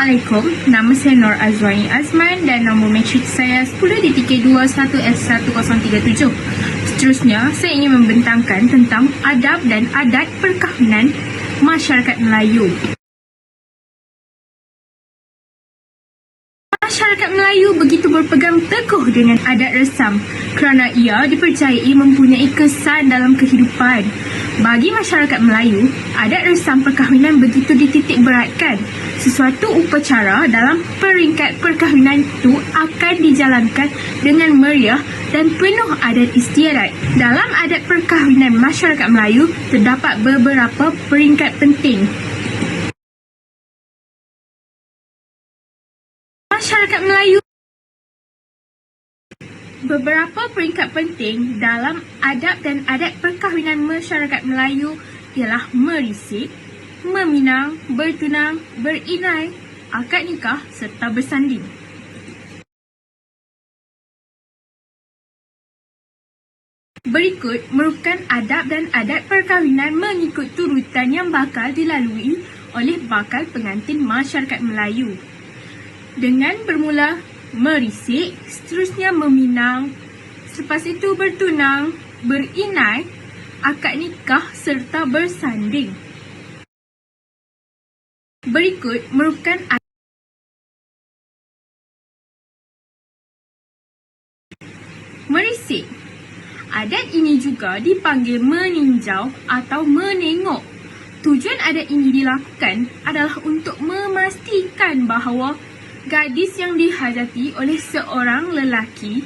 Assalamualaikum, nama saya Nur Azwani Azman dan nombor matrik saya 10.21F1037. Seterusnya, saya ingin membentangkan tentang adab dan adat perkahwinan masyarakat Melayu. Masyarakat Melayu begitu berpegang teguh dengan adat resam kerana ia dipercayai mempunyai kesan dalam kehidupan. Bagi masyarakat Melayu, adat resam perkahwinan begitu dititik beratkan. Sesuatu upacara dalam peringkat perkahwinan itu akan dijalankan dengan meriah dan penuh adat istiadat. Dalam adat perkahwinan masyarakat Melayu, terdapat beberapa peringkat penting. Masyarakat Melayu. Beberapa peringkat penting dalam adab dan adat perkahwinan masyarakat Melayu ialah merisik, meminang, bertunang, berinai, akad nikah serta bersanding. Berikut merupakan adab dan adat perkahwinan mengikut turutan yang bakal dilalui oleh bakal pengantin masyarakat Melayu. Dengan bermula merisik, seterusnya meminang, selepas itu bertunang, berinai, akad nikah serta bersanding. Berikut merupakan merisik. Adat ini juga dipanggil meninjau atau menengok. Tujuan adat ini dilakukan adalah untuk memastikan bahawa gadis yang dihajati oleh seorang lelaki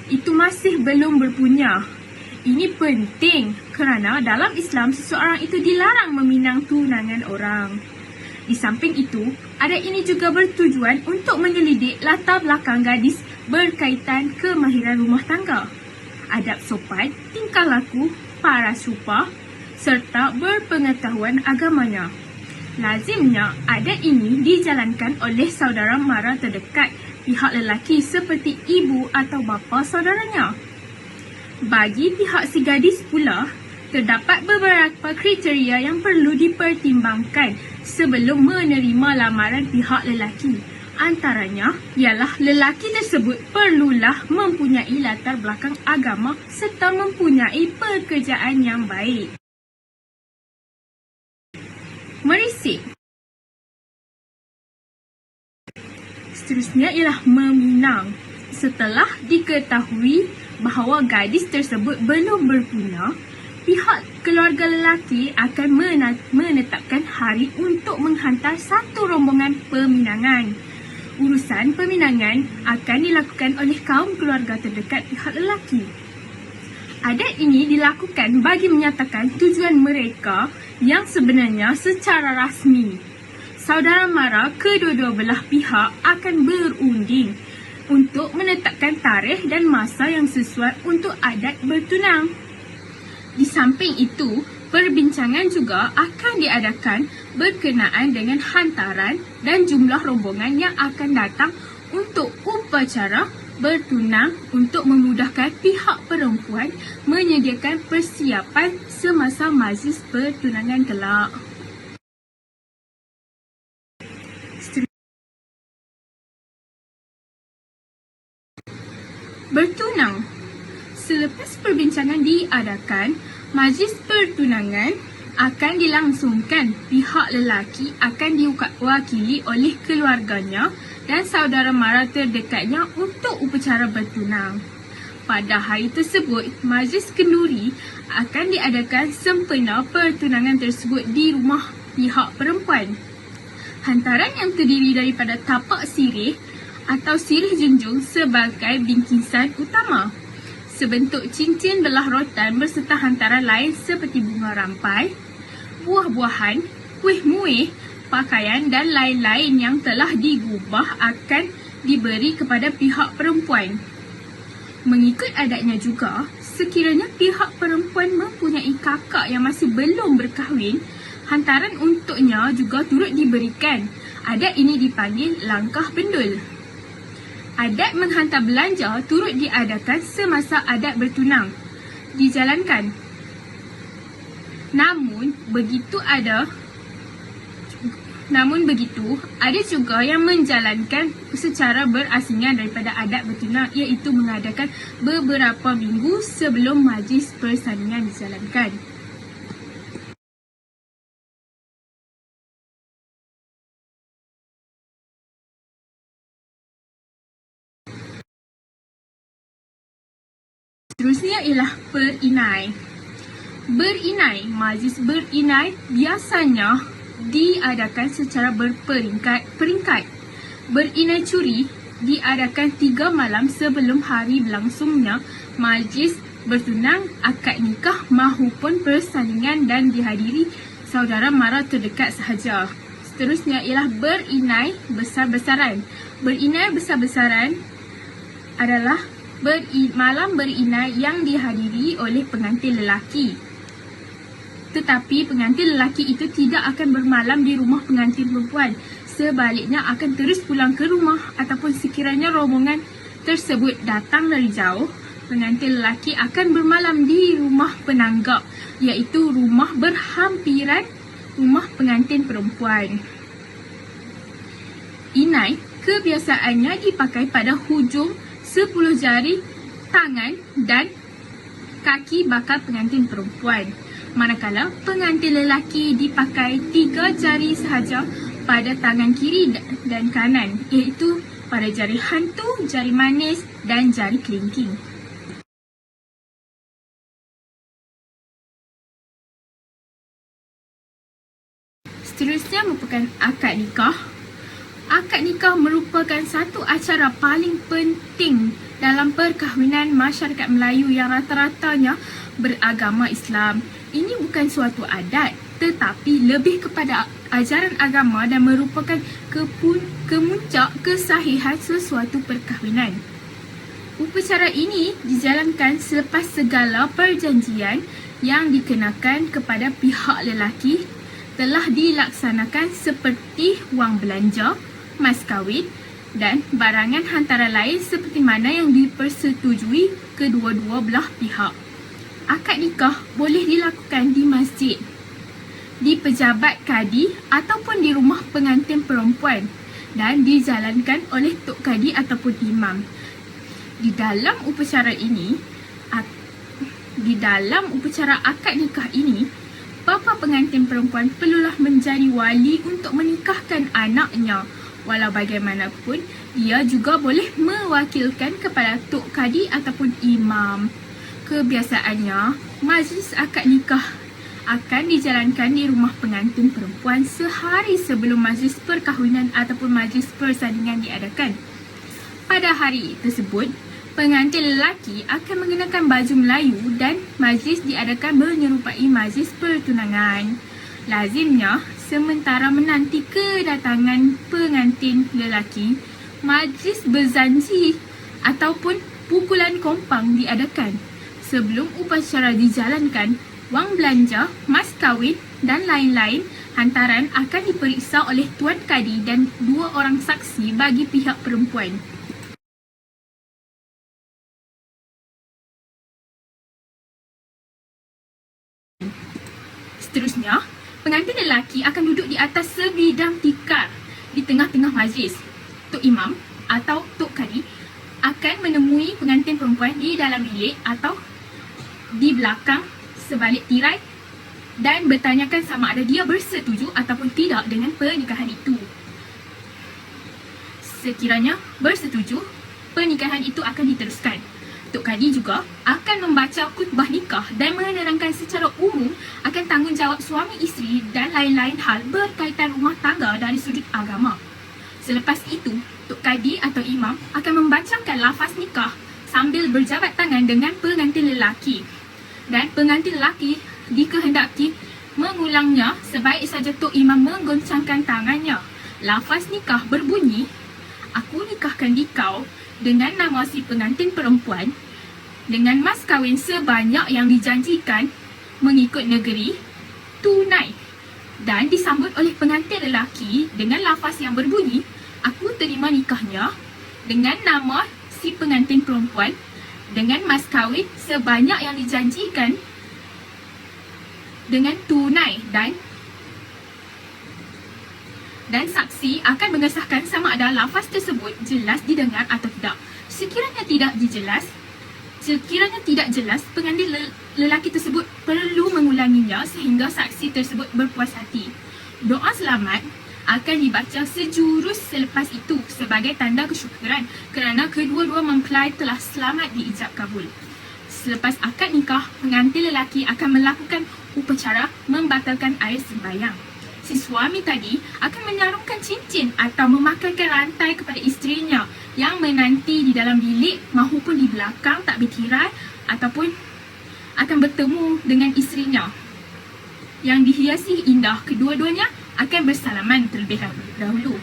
itu masih belum berpunya. Ini penting kerana dalam Islam seseorang itu dilarang meminang tunangan orang. Di samping itu, adat ini juga bertujuan untuk menyelidik latar belakang gadis berkaitan kemahiran rumah tangga, adab sopan, tingkah laku, paras rupa serta berpengetahuan agamanya. Lazimnya, adat ini dijalankan oleh saudara mara terdekat pihak lelaki seperti ibu atau bapa saudaranya. Bagi pihak si gadis pula, terdapat beberapa kriteria yang perlu dipertimbangkan sebelum menerima lamaran pihak lelaki. Antaranya ialah lelaki tersebut perlulah mempunyai latar belakang agama serta mempunyai pekerjaan yang baik. Merisik. Seterusnya ialah meminang. Setelah diketahui bahawa gadis tersebut belum berpunya, pihak keluarga lelaki akan menetapkan hari untuk menghantar satu rombongan peminangan. Urusan peminangan akan dilakukan oleh kaum keluarga terdekat pihak lelaki. Adat ini dilakukan bagi menyatakan tujuan mereka yang sebenarnya secara rasmi. Saudara mara kedua-dua belah pihak akan berunding untuk menetapkan tarikh dan masa yang sesuai untuk adat bertunang. Di samping itu, perbincangan juga akan diadakan berkenaan dengan hantaran dan jumlah rombongan yang akan datang untuk upacara bertunang untuk memudahkan pihak perempuan menyediakan persiapan semasa majlis pertunangan kelak. Bertunang. Selepas perbincangan diadakan, majlis pertunangan akan dilangsungkan. Pihak lelaki akan diwakili oleh keluarganya dan saudara mara terdekatnya untuk upacara bertunang. Pada hari tersebut, majlis kenduri akan diadakan sempena pertunangan tersebut di rumah pihak perempuan. Hantaran yang terdiri daripada tapak sirih atau sirih junjung sebagai bingkisan utama, sebentuk cincin belah rotan berserta hantaran lain seperti bunga rampai, buah-buahan, kuih muih, pakaian dan lain-lain yang telah digubah akan diberi kepada pihak perempuan. Mengikut adatnya juga, sekiranya pihak perempuan mempunyai kakak yang masih belum berkahwin, hantaran untuknya juga turut diberikan. Adat ini dipanggil langkah bendul. Adat menghantar belanja turut diadakan semasa adat bertunang dijalankan. Namun, begitu ada Namun begitu, ada juga yang menjalankan secara berasingan daripada adat bertunang, iaitu mengadakan beberapa minggu sebelum majlis persalinan dijalankan. Seterusnya ialah berinai. Majlis berinai biasanya diadakan secara berperingkat. Berinai curi diadakan 3 malam sebelum hari berlangsungnya majlis bertunang, akad nikah mahupun persalinan dan dihadiri saudara mara terdekat sahaja. Seterusnya ialah berinai besar-besaran. Berinai besar-besaran adalah malam berinai yang dihadiri oleh pengantin lelaki. Tetapi pengantin lelaki itu tidak akan bermalam di rumah pengantin perempuan. Sebaliknya akan terus pulang ke rumah, ataupun sekiranya rombongan tersebut datang dari jauh, pengantin lelaki akan bermalam di rumah penanggap, iaitu rumah berhampiran rumah pengantin perempuan. Inai kebiasaannya dipakai pada hujung 10 jari tangan dan kaki bakal pengantin perempuan. Manakala pengantin lelaki dipakai 3 jari sahaja pada tangan kiri dan kanan, iaitu pada jari hantu, jari manis dan jari kelingking. Seterusnya merupakan akad nikah. Akad nikah merupakan satu acara paling penting dalam perkahwinan masyarakat Melayu yang rata-ratanya beragama Islam. Ini bukan suatu adat, tetapi lebih kepada ajaran agama dan merupakan kemuncak kesahihan sesuatu perkahwinan. Upacara ini dijalankan selepas segala perjanjian yang dikenakan kepada pihak lelaki telah dilaksanakan, seperti wang belanja, mas kahwin dan barangan hantaran lain seperti mana yang dipersetujui kedua-dua belah pihak. Akad nikah boleh dilakukan di masjid, di pejabat kadi ataupun di rumah pengantin perempuan dan dijalankan oleh tok kadi ataupun imam. Di dalam upacara akad nikah ini, bapa pengantin perempuan perlulah menjadi wali untuk menikahkan anaknya. Walau bagaimanapun, dia juga boleh mewakilkan kepada tok kadi ataupun imam. Kebiasaannya, majlis akad nikah akan dijalankan di rumah pengantin perempuan sehari sebelum majlis perkahwinan ataupun majlis persalinan diadakan. Pada hari tersebut, pengantin lelaki akan mengenakan baju Melayu dan majlis diadakan menyerupai majlis pertunangan. Lazimnya, sementara menanti kedatangan pengantin lelaki, majlis berzanji ataupun pukulan kompang diadakan. Sebelum upacara dijalankan, wang belanja, mas kahwin dan lain-lain hantaran akan diperiksa oleh Tuan Kadi dan 2 orang saksi bagi pihak perempuan. Seterusnya, pengantin lelaki akan duduk di atas sebidang tikar di tengah-tengah majlis. Tok Imam atau Tok Kadi akan menemui pengantin perempuan di dalam bilik atau di belakang sebalik tirai dan bertanyakan sama ada dia bersetuju ataupun tidak dengan pernikahan itu. Sekiranya bersetuju, pernikahan itu akan diteruskan. Tok Kadi juga akan membaca khutbah nikah dan menerangkan secara umum akan tanggungjawab suami isteri dan lain-lain hal berkaitan rumah tangga dari sudut agama. Selepas itu, Tok Kadi atau Imam akan membacakan lafaz nikah sambil berjabat tangan dengan pengantin lelaki. Dan pengantin lelaki dikehendaki mengulangnya sebaik saja Tok Imam menggoncangkan tangannya. Lafaz nikah berbunyi, "Aku nikahkan dikau dengan nama si pengantin perempuan dengan mas kahwin sebanyak yang dijanjikan mengikut negeri tunai." Dan disambut oleh pengantin lelaki dengan lafaz yang berbunyi, "Aku terima nikahnya dengan nama si pengantin perempuan dengan mas kahwin sebanyak yang dijanjikan dan saksi akan mengesahkan sama ada lafaz tersebut jelas didengar atau tidak. Sekiranya tidak jelas, pengantin lelaki tersebut perlu mengulanginya sehingga saksi tersebut berpuas hati. Doa selamat akan dibaca sejurus selepas itu sebagai tanda kesyukuran kerana kedua-dua mempelai telah selamat diijab kabul. Selepas akad nikah, pengantin lelaki akan melakukan upacara membatalkan air sembahyang. Si suami tadi akan menyarungkan cincin atau memakaikan rantai kepada isterinya yang menanti di dalam bilik mahupun di belakang takbir tirai ataupun akan bertemu dengan isterinya yang dihiasi indah. Kedua-duanya akan bersalaman terlebih dahulu.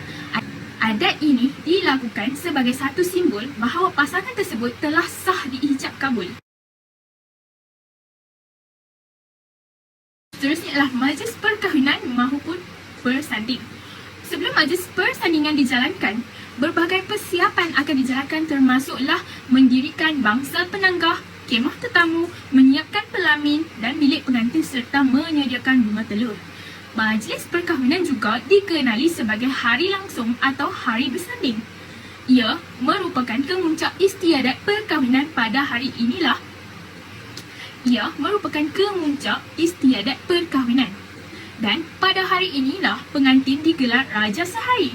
Adat ini dilakukan sebagai satu simbol bahawa pasangan tersebut telah sah diijab kabul. Seterusnya adalah majlis perkahwinan mahupun bersanding. Sebelum majlis persandingan dijalankan, berbagai persiapan akan dijalankan termasuklah mendirikan bangsal penanggah, kemah tetamu, menyiapkan pelamin dan bilik pengantin serta menyediakan bunga telur. Majlis perkahwinan juga dikenali sebagai hari langsung atau hari bersanding. Ia merupakan kemuncak istiadat perkahwinan pada hari inilah. Dan pada hari inilah pengantin digelar Raja Sehari.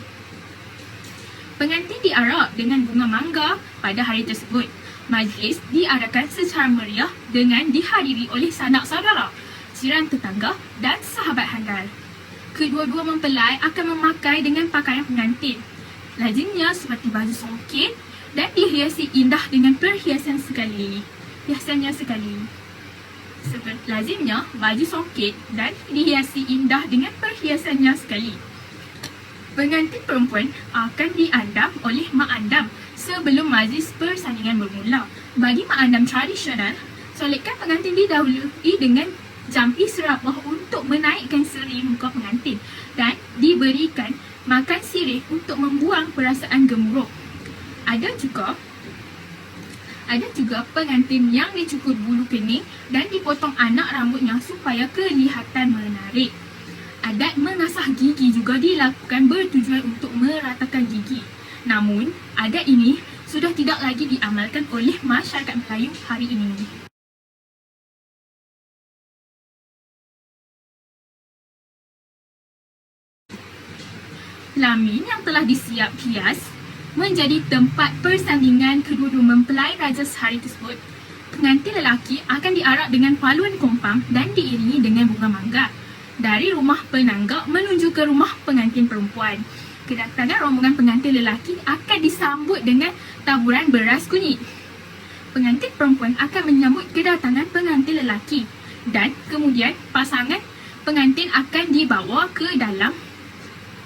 Pengantin diarak dengan bunga mangga pada hari tersebut. Majlis diadakan secara meriah dengan dihadiri oleh sanak saudara, jiran tetangga dan sahabat handal. Kedua-dua mempelai akan memakai dengan pakaian pengantin. Lazimnya seperti baju songket dan dihiasi indah dengan perhiasan sekali. Lazimnya baju songket dan dihiasi indah dengan perhiasannya sekali. Pengantin perempuan akan diandam oleh mak andam sebelum majlis persandingan bermula. Bagi mak andam tradisional, solatkan pengantin didahului dengan jampi serapah untuk menaikkan seri muka pengantin dan diberikan makan sirih untuk membuang perasaan gemuruh. Ada juga pengantin yang dicukur bulu kening dan dipotong anak rambutnya supaya kelihatan menarik. Adat mengasah gigi juga dilakukan bertujuan untuk meratakan gigi. Namun, adat ini sudah tidak lagi diamalkan oleh masyarakat Melayu hari ini. Pelamin yang telah disiap hias menjadi tempat persandingan kedua-dua mempelai Raja Sehari tersebut. Pengantin lelaki akan diarak dengan paluan kompang dan diiringi dengan bunga mangga dari rumah penanggah menuju ke rumah pengantin perempuan. Kedatangan rombongan pengantin lelaki akan disambut dengan taburan beras kunyit. Pengantin perempuan akan menyambut kedatangan pengantin lelaki dan kemudian pasangan pengantin akan dibawa ke dalam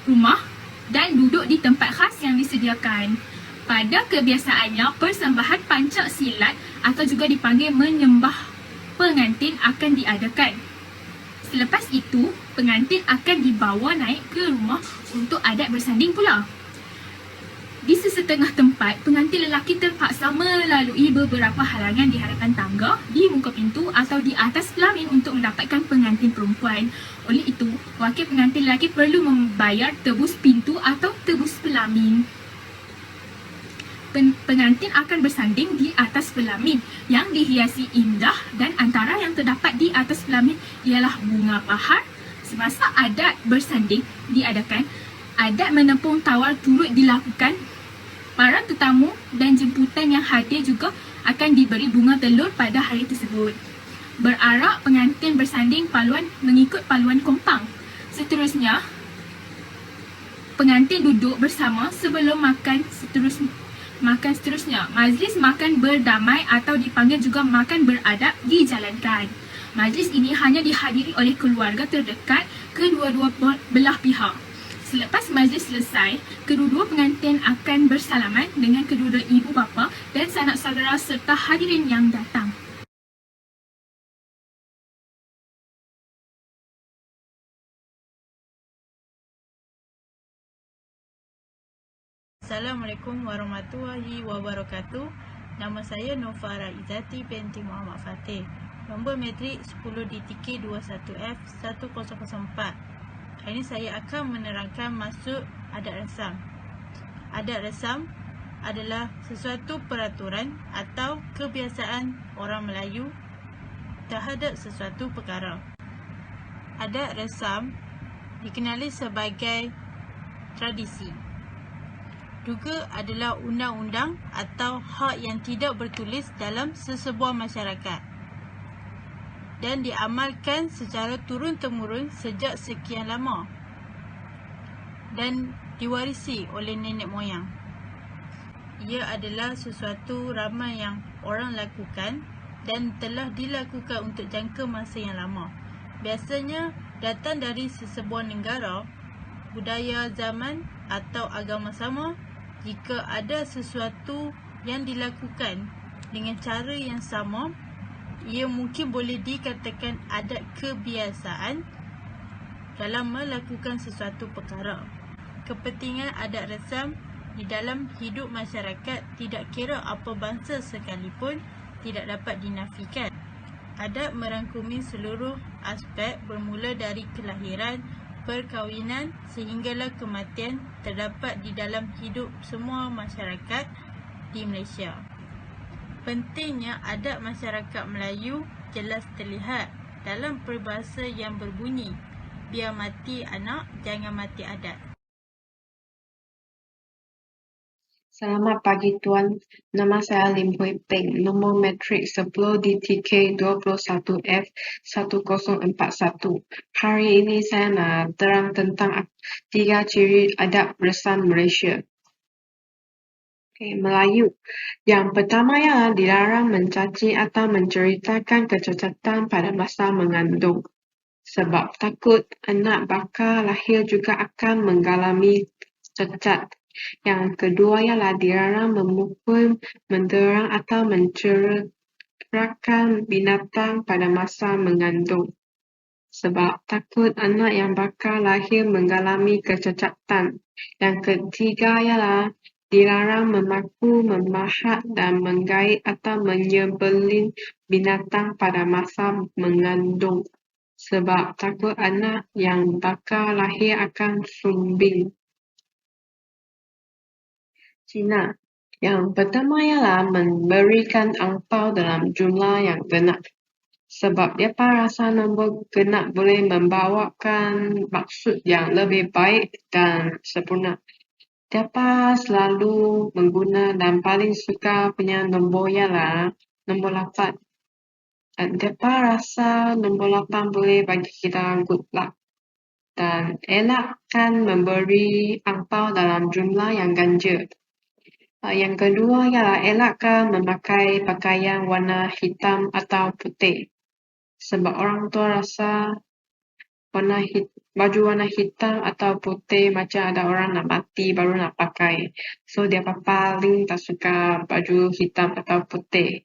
rumah dan duduk di tempat khas yang disediakan. Pada kebiasaannya, persembahan pancak silat atau juga dipanggil menyembah pengantin akan diadakan. Selepas itu, pengantin akan dibawa naik ke rumah untuk adat bersanding pula. Di sesetengah tempat, pengantin lelaki terpaksa melalui beberapa halangan di hadapan tangga, di muka pintu atau di atas pelamin untuk mendapatkan pengantin perempuan. Oleh itu, wakil pengantin lelaki perlu membayar tebus pintu atau tebus pelamin. Pengantin akan bersanding di atas pelamin yang dihiasi indah dan antara yang terdapat di atas pelamin ialah bunga pahar. Semasa adat bersanding diadakan, adat menepung tawar turut dilakukan. Para tetamu dan jemputan yang hadir juga akan diberi bunga telur pada hari tersebut. Berarak pengantin bersanding paluan mengikut paluan kompang. Seterusnya, pengantin duduk bersama sebelum makan seterusnya. Majlis makan berdamai atau dipanggil juga makan beradab dijalankan. Majlis ini hanya dihadiri oleh keluarga terdekat kedua-dua belah pihak. Selepas majlis selesai, kedua-dua pengantin akan bersalaman dengan kedua-dua ibu bapa dan sanak saudara serta hadirin yang datang. Assalamualaikum warahmatullahi wabarakatuh. Nama saya Nofara Izati binti Muhammad Fatih. Nombor metrik 10 DTK 21F 1004. Kali ini saya akan menerangkan maksud adat resam. Adat resam adalah sesuatu peraturan atau kebiasaan orang Melayu terhadap sesuatu perkara. Adat resam dikenali sebagai tradisi. Juga adalah undang-undang atau hak yang tidak bertulis dalam sesebuah masyarakat dan diamalkan secara turun-temurun sejak sekian lama dan diwarisi oleh nenek moyang. Ia adalah sesuatu ramai yang orang lakukan dan telah dilakukan untuk jangka masa yang lama. Biasanya datang dari sesebuah negara, budaya zaman atau agama sama. Jika ada sesuatu yang dilakukan dengan cara yang sama, ia mungkin boleh dikatakan adat kebiasaan dalam melakukan sesuatu perkara. Kepentingan adat resam di dalam hidup masyarakat tidak kira apa bangsa sekalipun tidak dapat dinafikan. Adat merangkumi seluruh aspek bermula dari kelahiran, perkahwinan sehinggalah kematian terdapat di dalam hidup semua masyarakat di Malaysia. Pentingnya adat masyarakat Melayu jelas terlihat dalam peribahasa yang berbunyi, biar mati anak, jangan mati adat. Selamat pagi Tuan, nama saya Lim Hui Peng, nombor metrik 10 DTK 21F1041. Hari ini saya nak terang tentang 3 ciri adat resam Malaysia. Melayu. Yang pertama ialah dilarang mencaci atau menceritakan kecacatan pada masa mengandung. Sebab takut anak bakal lahir juga akan mengalami cacat. Yang kedua ialah dilarang memukul, menderang atau menceritakan binatang pada masa mengandung. Sebab takut anak yang bakal lahir mengalami kecacatan. Yang ketiga ialah dilarang memaku, memahat dan menggait atau menyembelih binatang pada masa mengandung. Sebab takut anak yang bakal lahir akan sumbing. Cina. Yang pertama ialah memberikan angpau dalam jumlah yang genap. Sebab dia rasa nombor genap boleh membawakan maksud yang lebih baik dan sempurna. Dia selalu mengguna dan paling suka punya nombor ialah nombor 8. Dia rasa nombor 8 boleh bagi kita good luck. Dan elakkan memberi angpau dalam jumlah yang ganjil. Yang kedua ialah elakkan memakai pakaian warna hitam atau putih. Sebab orang tua rasa baju warna hitam atau putih macam ada orang nak mati baru nak pakai. So dia paling tak suka baju hitam atau putih.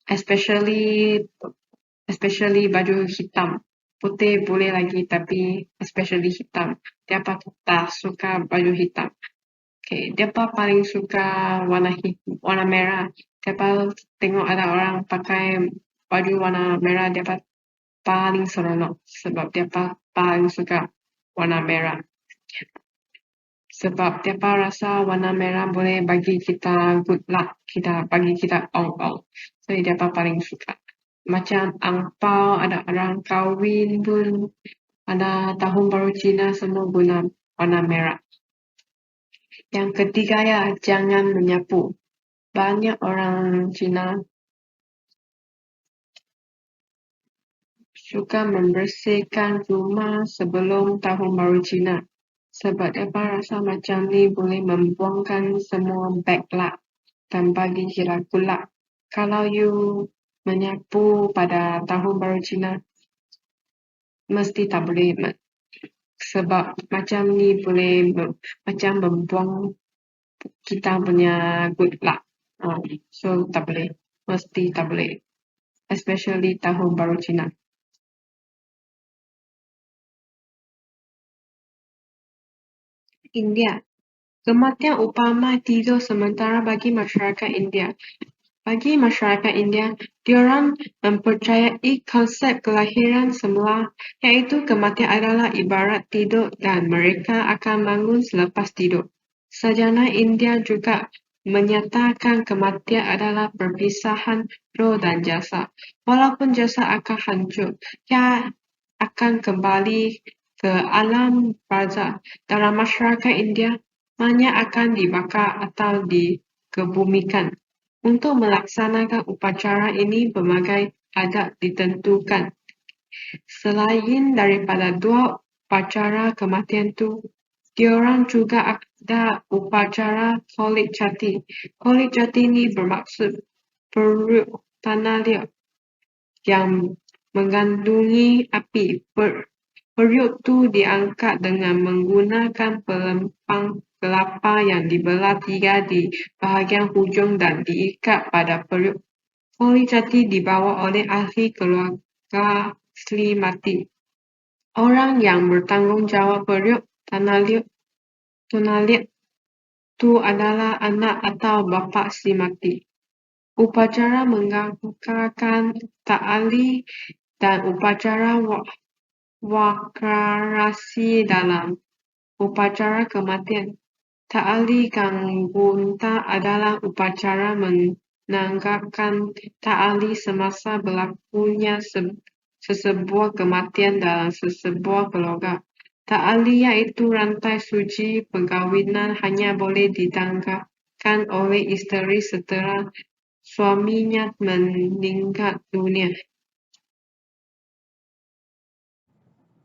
Especially baju hitam. Putih boleh lagi tapi especially hitam. Dia tak suka baju hitam. Dia paling suka warna merah. Dia tengok ada orang pakai baju warna merah, dia paling seronok sebab dia paling suka warna merah. Sebab dia rasa warna merah boleh bagi kita good luck, bagi kita ong-ong. So dia paling suka. Macam angpau, ada orang kahwin pun, ada tahun baru Cina semua guna warna merah. Yang ketiga ya, jangan menyapu. Banyak orang Cina suka membersihkan rumah sebelum tahun baru Cina. Sebab dia rasa macam ni boleh membuangkan semua bad luck dan bagi kita good luck. Kalau you menyapu pada tahun baru Cina, mesti tak boleh. Sebab macam ni boleh macam membuang kita punya good luck. So tak boleh. Mesti tak boleh. Especially tahun baru Cina. India. Kematian umpama tidur sementara bagi masyarakat India. Bagi masyarakat India, diorang mempercayai konsep kelahiran semula, iaitu kematian adalah ibarat tidur dan mereka akan bangun selepas tidur. Sarjana India juga menyatakan kematian adalah perpisahan roh dan jasad. Walaupun jasad akan hancur, ia akan kembali ke alam barzakh. Dalam masyarakat India, mayat akan dibakar atau dikebumikan. Untuk melaksanakan upacara ini, berbagai adat ditentukan. Selain daripada dua upacara kematian itu, diorang juga ada upacara Kolik Jati. Kolik Jati ini bermaksud periuk tanah liat yang mengandungi api. Periuk itu diangkat dengan menggunakan pelempang kelapa yang dibelah 3 di bahagian hujung dan diikat pada periuk. Kolik Jati dibawa oleh ahli keluarga Sri mati. Orang yang bertanggungjawab periuk tanah liat itu adalah anak atau bapa si mati. Upacara mengangkatkan ta'ali dan upacara wakarasi dalam upacara kematian. Ta'ali Ganggunta adalah upacara menanggapkan ta'ali semasa berlakunya sesebuah kematian dalam sesebuah keluarga. Ta'ali iaitu rantai suci perkahwinan hanya boleh ditanggapkan oleh isteri setelah suaminya meninggal dunia.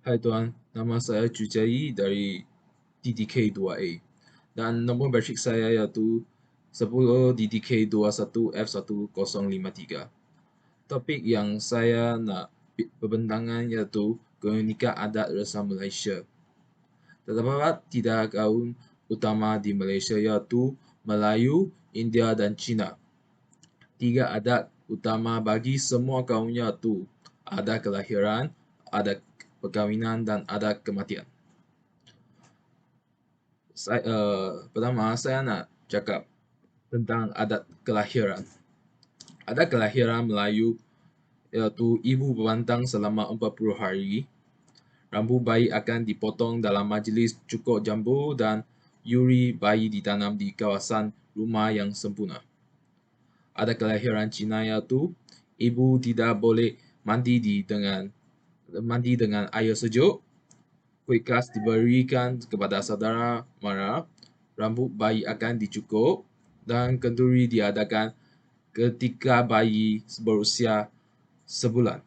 Hai tuan, nama saya Jujai dari DDK 2A dan nombor batch saya yaitu 10 DDK 21F1053. Topik yang saya nak perbincangan yaitu keunikan adat rasa Malaysia. Terdapat 3 kaum utama di Malaysia yaitu Melayu, India dan Cina. 3 adat utama bagi semua kaum yaitu adat kelahiran, adat perkahwinan dan adat kematian. Pertama, saya nak cakap tentang adat kelahiran. Adat kelahiran Melayu iaitu ibu berbantang selama 40 hari. Rambut bayi akan dipotong dalam majlis cukur jambu dan yuri bayi ditanam di kawasan rumah yang sempurna. Adat kelahiran Cina iaitu ibu tidak boleh mandi dengan air sejuk. Kuih khas diberikan kepada saudara mara. Rambut bayi akan dicukur dan kenduri diadakan ketika bayi berusia sebulan.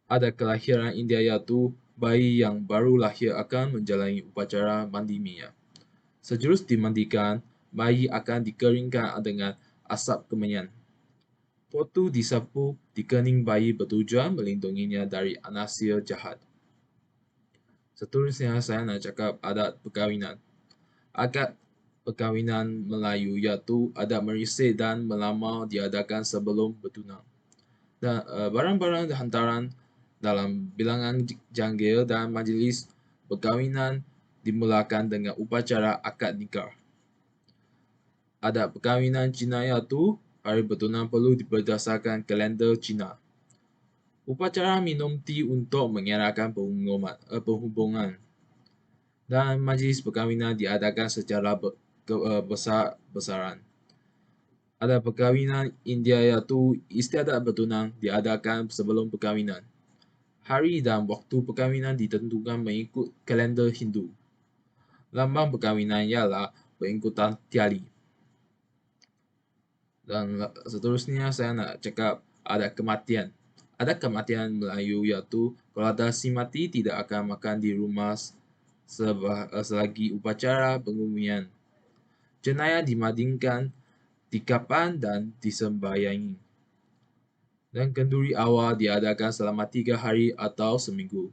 Adat kelahiran India iaitu bayi yang baru lahir akan menjalani upacara mandi minyak. Sejurus dimandikan, bayi akan dikeringkan dengan asap kemenyan. Potu disapu di kening bayi bertujuan melindunginya dari anasir jahat. Seterusnya saya nak cakap adat perkahwinan. Akad perkahwinan Melayu iaitu adat merisik dan melamar diadakan sebelum bertunang. Dan barang-barang hantaran dalam bilangan janggil dan majlis perkahwinan dimulakan dengan upacara akad nikah. Adat perkahwinan Cina iaitu hari bertunang perlu berdasarkan kalender Cina. Upacara minum teh untuk mengeratkan perhubungan. Dan majlis perkahwinan diadakan secara besar-besaran. Adat perkahwinan India iaitu istiadat bertunang diadakan sebelum perkahwinan. Hari dan waktu perkahwinan ditentukan mengikut kalender Hindu. Lambang perkahwinan ialah pengikutan tiali. Dan seterusnya saya nak cakap adat kematian. Adat kematian Melayu iaitu keluarga si mati tidak akan makan di rumah selagi upacara pengumian. Jenayah dimandikan, dikapan dan disembayangi. Dan kenduri awal diadakan selama 3 hari atau seminggu.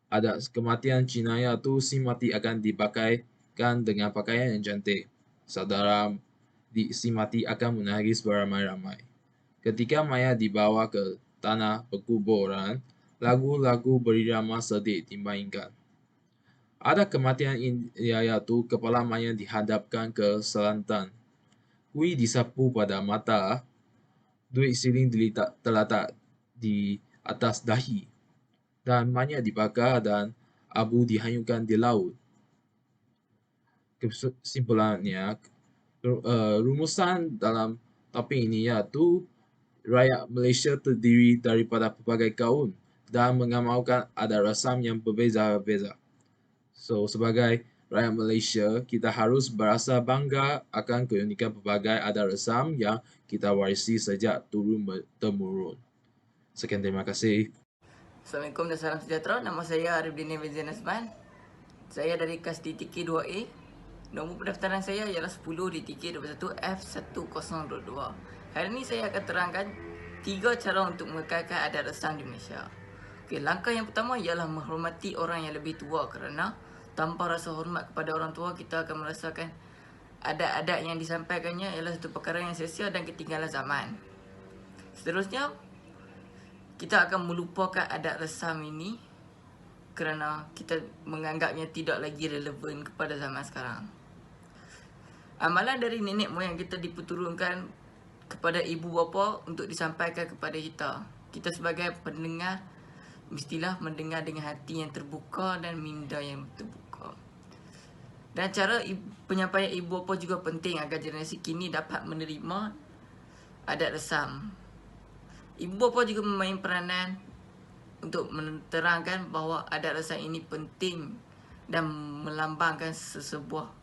Adat kematian Cina iaitu si mati akan dipakaikan dengan pakaian yang cantik. Saudara si mati akan menangis beramai-ramai. Ketika mayat dibawa ke tanah perkuburan, lagu-lagu berirama sedih dimainkan. Adat kematian India iaitu kepala mayat dihadapkan ke selatan. Kuih disapu pada mata, duit siling terletak di atas dahi, dan minyak dibakar dan abu dihanyutkan di laut. Kesimpulannya, rumusan dalam topik ini iaitu rakyat Malaysia terdiri daripada pelbagai kaum dan mengamalkan adat rasam yang berbeza-beza. So, sebagai rakyat Malaysia, kita harus berasa bangga akan keunikan pelbagai adat rasam yang kita warisi sejak turun-temurun. Sekian, terima kasih. Assalamualaikum dan salam sejahtera. Nama saya Arifdin Bezin Azman. Saya dari KAS DTK 2A. Nombor pendaftaran saya ialah 10 DTK 21 F1022. Hari ini saya akan terangkan 3 cara untuk mengekalkan adat resam di Malaysia. Okey, langkah yang pertama ialah menghormati orang yang lebih tua, kerana tanpa rasa hormat kepada orang tua, kita akan merasakan adat-adat yang disampaikannya ialah satu perkara yang sia-sia dan ketinggalan zaman. Seterusnya, kita akan melupakan adat resam ini kerana kita menganggapnya tidak lagi relevan kepada zaman sekarang. Amalan dari nenek moyang kita diperturunkan kepada ibu bapa untuk disampaikan kepada kita. Kita sebagai pendengar mestilah mendengar dengan hati yang terbuka dan minda yang terbuka. Dan cara penyampaian ibu bapa juga penting agar generasi kini dapat menerima adat resam. Ibu bapa juga memain peranan untuk menerangkan bahawa adat resam ini penting dan melambangkan sesebuah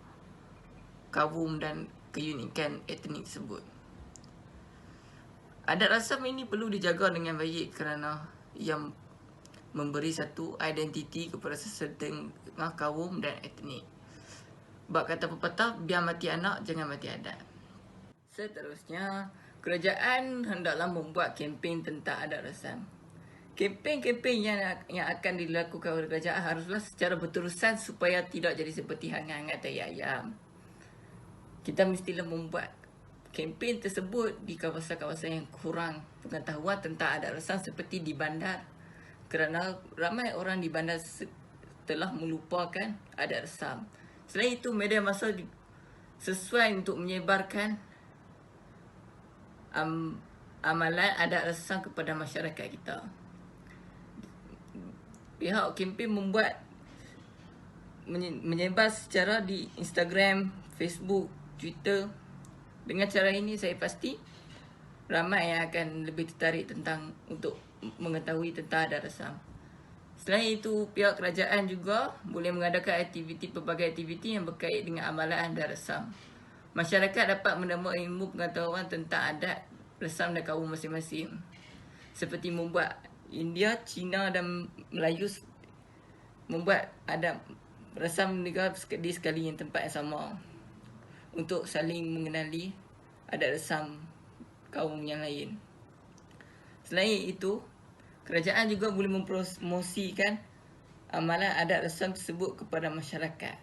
kaum dan keunikan etnik tersebut. Adat rasam ini perlu dijaga dengan baik kerana ia memberi satu identiti kepada sesetengah kaum dan etnik. Bab kata pepatah, biar mati anak, jangan mati adat. Seterusnya, kerajaan hendaklah membuat kempen tentang adat rasam. Kempen-kempen yang akan dilakukan oleh kerajaan haruslah secara berterusan supaya tidak jadi seperti hangat-hangat tai ayam. Kita mestilah membuat kempen tersebut di kawasan-kawasan yang kurang pengetahuan tentang adat resam seperti di bandar, kerana ramai orang di bandar telah melupakan adat resam. Selain itu, media massa sesuai untuk menyebarkan amalan adat resam kepada masyarakat kita. Pihak kempen membuat menyebar secara di Instagram, Facebook, Twitter. Dengan cara ini saya pasti ramai yang akan lebih tertarik untuk mengetahui tentang adat resam. Selain itu, pihak kerajaan juga boleh mengadakan pelbagai aktiviti yang berkait dengan amalan adat resam. Masyarakat dapat menerima ilmu pengetahuan tentang adat resam dan kaum masing-masing, seperti membuat India, Cina dan Melayu membuat adat resam negara di sekali tempat yang sama untuk saling mengenali adat resam kaum yang lain. Selain itu, kerajaan juga boleh mempromosikan amalan adat resam tersebut kepada masyarakat.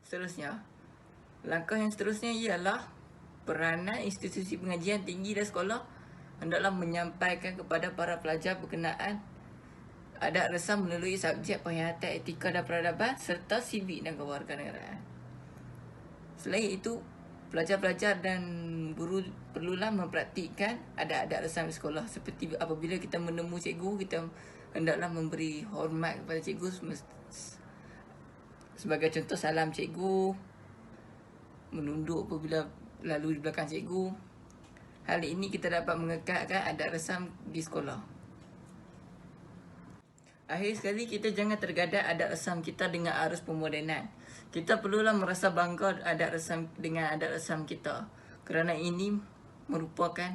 Seterusnya, langkah yang seterusnya ialah peranan institusi pengajian tinggi dan sekolah hendaklah menyampaikan kepada para pelajar berkenaan adat resam melalui subjek penghayatan etika dan peradaban serta sivik dan kewarganegaraan. Selain itu, pelajar-pelajar dan guru perlulah mempraktikkan adat-adat resam di sekolah. Seperti apabila kita menemui cikgu, kita hendaklah memberi hormat kepada cikgu. Sebagai contoh, salam cikgu, menunduk apabila lalu di belakang cikgu. Hal ini kita dapat mengekalkan adat resam di sekolah. Akhir sekali, kita jangan tergadak adat resam kita dengan arus pemodenan. Kita perlulah merasa bangga dengan adat resam kita, kerana ini merupakan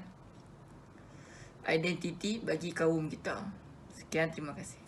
identiti bagi kaum kita. Sekian, terima kasih.